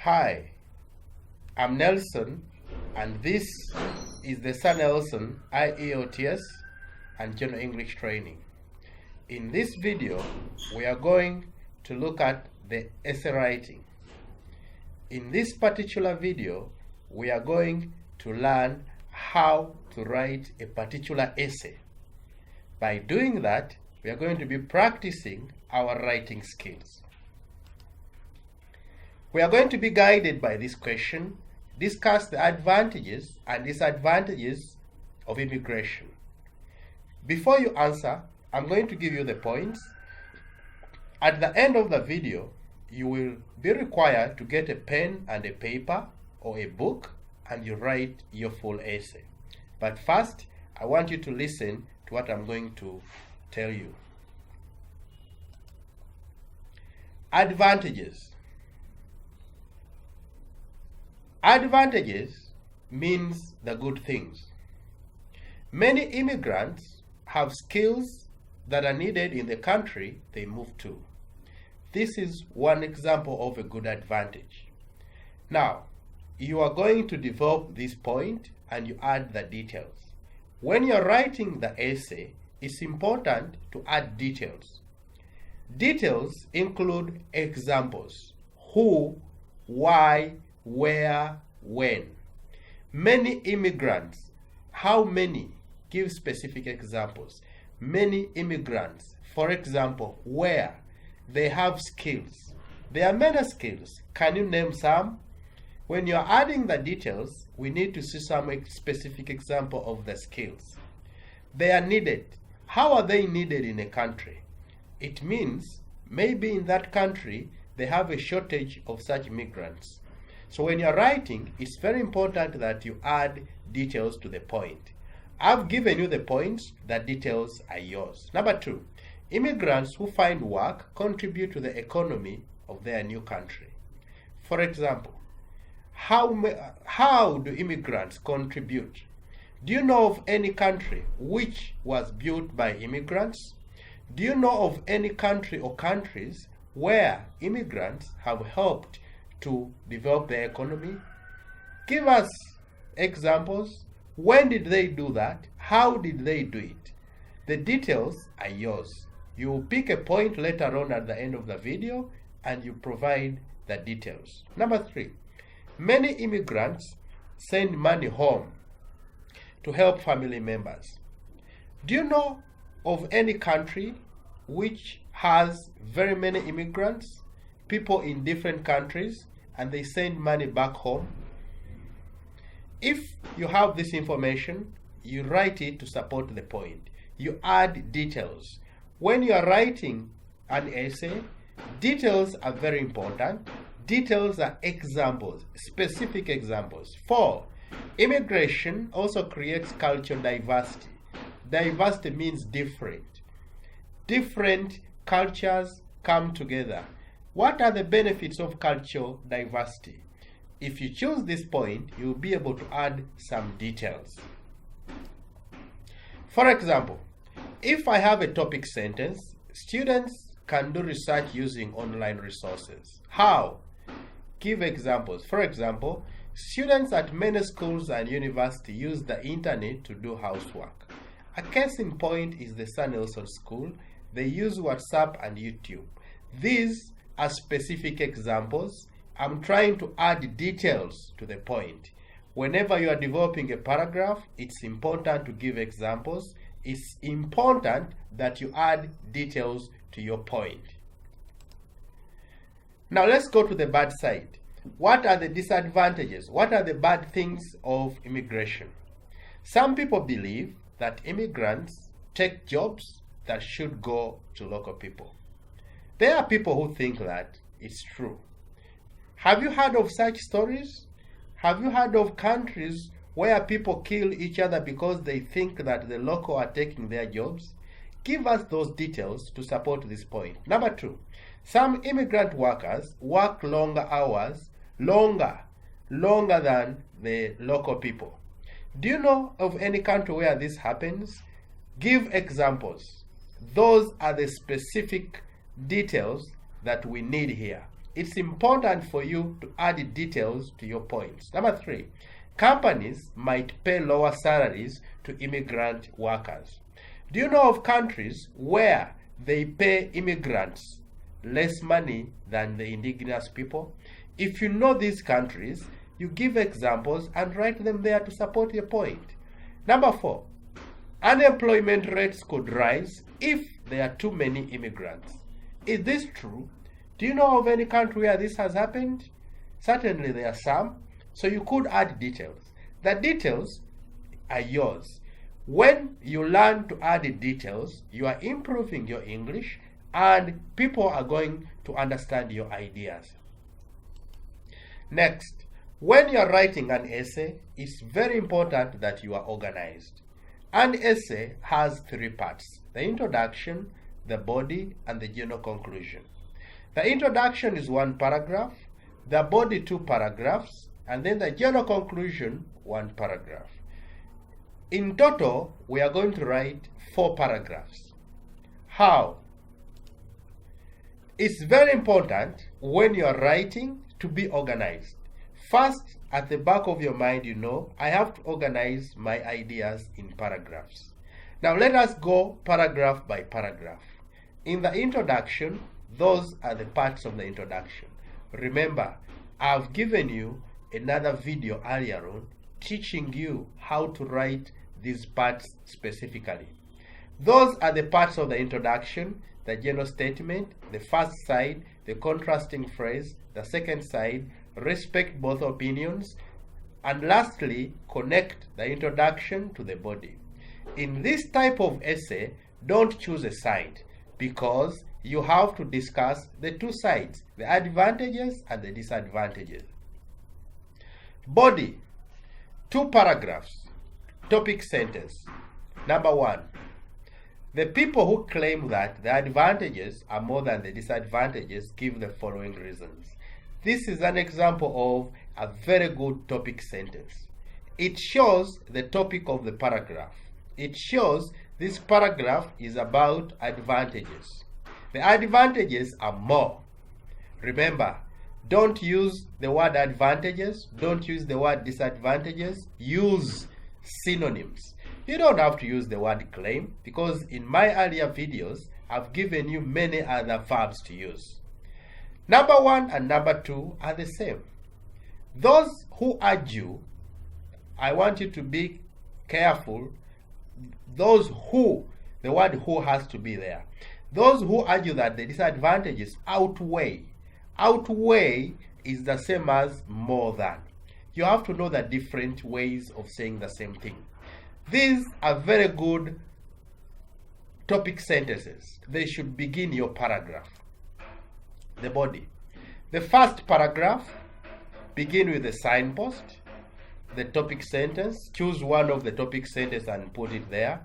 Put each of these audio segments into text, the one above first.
Hi, I'm Nelson, and this is the Sir Nelson IELTS and General English Training. In this video, we are going to look at the essay writing. In this particular video, we are going to learn how to write a particular essay. By doing that, we are going to be practicing our writing skills. We are going to be guided by this question, discuss the advantages and disadvantages of immigration. Before you answer, I'm going to give you the points. At the end of the video, you will be required to get a pen and a paper or a book and you write your full essay. But first, I want you to listen to what I'm going to tell you. Advantages. Advantages means the good things. Many immigrants have skills that are needed in the country they move to. This is one example of a good advantage. Now, you are going to develop this point and you add the details. When you're writing the essay, it's important to add details. Details include examples: who, why, where, when. Many immigrants. How many? Give specific examples. Many immigrants. For example, where? They have skills. There are many skills. Can you name some? When you're adding the details, we need to see some specific example of the skills. They are needed. How are they needed in a country? It means maybe in that country they have a shortage of such migrants. So when you're writing, it's very important that you add details to the point. I've given you the points, the details are yours. Number 2, immigrants who find work contribute to the economy of their new country. For example, how do immigrants contribute? Do you know of any country which was built by immigrants? Do you know of any country or countries where immigrants have helped to develop their economy? Give us examples. When did they do that? How did they do it? The details are yours. You will pick a point later on at the end of the video and you provide the details. Number 3, many immigrants send money home to help family members. Do you know of any country which has very many immigrants, people in different countries, and they send money back home? If you have this information, you write it to support the point. You add details. When you are writing an essay, details are very important. Details are examples, specific examples. 4, immigration also creates cultural diversity. Diversity means different. Different cultures come together. What are the benefits of cultural diversity? If you choose this point, you'll be able to add some details. For example, if I have a topic sentence, students can do research using online resources. How? Give examples. For example, students at many schools and universities use the internet to do housework. A case in point is the Sir Nelson School. They use WhatsApp and YouTube. These are specific examples. I'm trying to add details to the point. Whenever you are developing a paragraph, it's important to give examples. It's important that you add details to your point. Now let's go to the bad side. What are the disadvantages? What are the bad things of immigration? Some people believe that immigrants take jobs that should go to local people. There are people who think that it's true. Have you heard of such stories? Have you heard of countries where people kill each other because they think that the local are taking their jobs? Give us those details to support this point. Number 2, some immigrant workers work longer hours, longer than the local people. Do you know of any country where this happens? Give examples. Those are the specific details that we need here. it's important for you to add details to your points. Number 3, companies might pay lower salaries to immigrant workers. Do you know of countries where they pay immigrants less money than the indigenous people? If you know these countries, you give examples and write them there to support your point. Number 4, unemployment rates could rise if there are too many immigrants. Is this true? Do you know of any country where this has happened? Certainly there are some, so you could add details. The details are yours. When you learn to add details, you are improving your English and people are going to understand your ideas. Next, when you are writing an essay, it's very important that you are organized. An essay has 3 parts: the introduction, the body, and the general conclusion. The introduction is 1 paragraph, the body 2 paragraphs, and then the general conclusion 1 paragraph. In total, we are going to write 4 paragraphs. How? It's very important when you are writing to be organized. First, at the back of your mind, you know, I have to organize my ideas in paragraphs. Now let us go paragraph by paragraph. In the introduction, those are the parts of the introduction. Remember, I've given you another video earlier on teaching you how to write these parts specifically. Those are the parts of the introduction: the general statement, the first side, the contrasting phrase, the second side, respect both opinions, and lastly, connect the introduction to the body. In this type of essay, don't choose a side, because you have to discuss the 2 sides, the advantages and the disadvantages. Body, 2 paragraphs. Topic sentence. Number 1, the people who claim that the advantages are more than the disadvantages give the following reasons. This is an example of a very good topic sentence. It shows the topic of the paragraph. It shows this paragraph is about advantages. The advantages are more. Remember, don't use the word advantages, don't use the word disadvantages, use synonyms. You don't have to use the word claim, because in my earlier videos, I've given you many other verbs to use. Number 1 and number 2 are the same. Those who argue, I want you to be careful. Those who, the word who has to be there. Those who argue that the disadvantages outweigh. Outweigh is the same as more than. You have to know the different ways of saying the same thing. These are very good topic sentences. They should begin your paragraph. The body. The first paragraph, begin with the signpost, the topic sentence. Choose one of the topic sentences and put it there.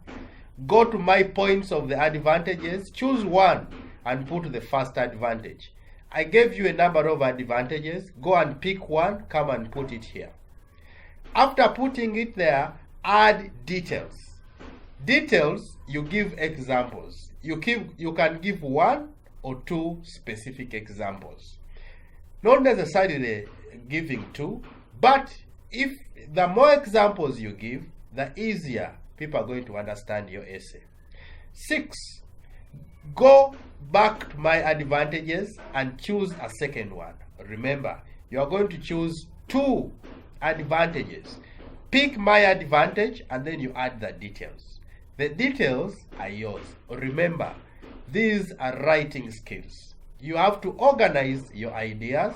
Go to my points of the advantages. Choose one and put the first advantage. I gave you a number of advantages. Go and pick one, come and put it here. After putting it there, add details. Details, you give examples. You can give 1 or 2 specific examples. Not necessarily giving 2, but if the more examples you give, the easier people are going to understand your essay. 6, go back to my advantages and choose a second one. Remember, you are going to choose 2 advantages. Pick my advantage and then you add the details. The details are yours. Remember, these are writing skills. You have to organize your ideas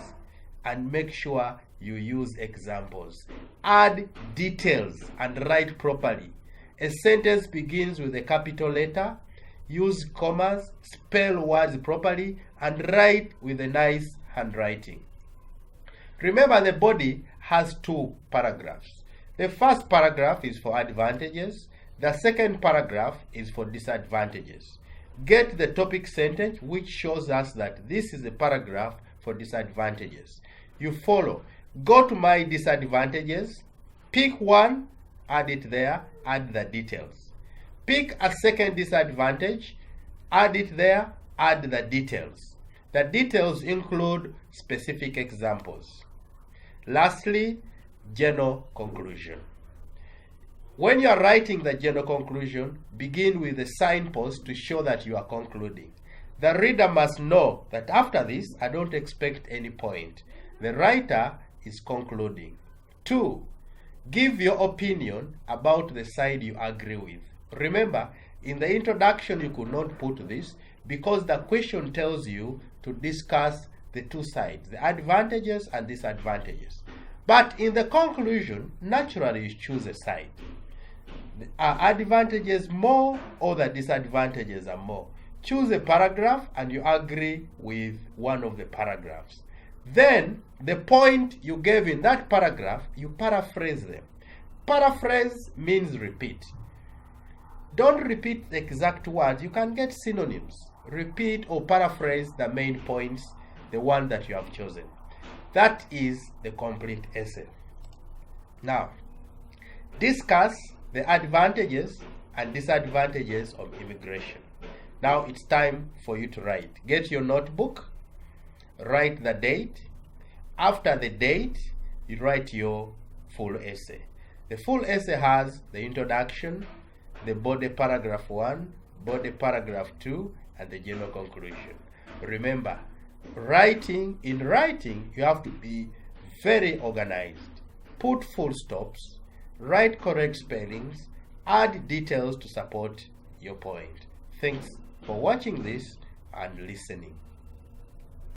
and make sure you use examples. Add details and write properly. A sentence begins with a capital letter. Use commas, spell words properly, and write with a nice handwriting. Remember, the body has 2 paragraphs. The first paragraph is for advantages. The second paragraph is for disadvantages. Get the topic sentence, which shows us that this is a paragraph for disadvantages. You follow. Go to my disadvantages. Pick one, add it there, add the details. Pick a second disadvantage, add it there, add the details. The details include specific examples. Lastly, general conclusion. When you are writing the general conclusion, begin with a signpost to show that you are concluding. The reader must know that after this, I don't expect any point. The writer is concluding. 2. Give your opinion about the side you agree with. Remember, in the introduction you could not put this because the question tells you to discuss the two sides, the advantages and disadvantages. But in the conclusion, naturally you choose a side. Are advantages more or the disadvantages are more? Choose a paragraph and you agree with one of the paragraphs. Then the point you gave in that paragraph, you paraphrase them. Paraphrase means repeat. Don't repeat the exact words. You can get synonyms. Repeat or paraphrase the main points, the one that you have chosen. That is the complete essay. Now, discuss the advantages and disadvantages of immigration. Now it's time for you to write. Get your notebook, write the date. After the date, you write your full essay. The full essay has the introduction, the body paragraph 1, body paragraph 2, and the general conclusion. Remember, in writing, you have to be very organized. Put full stops, write correct spellings, add details to support your point. Thanks for watching this and listening.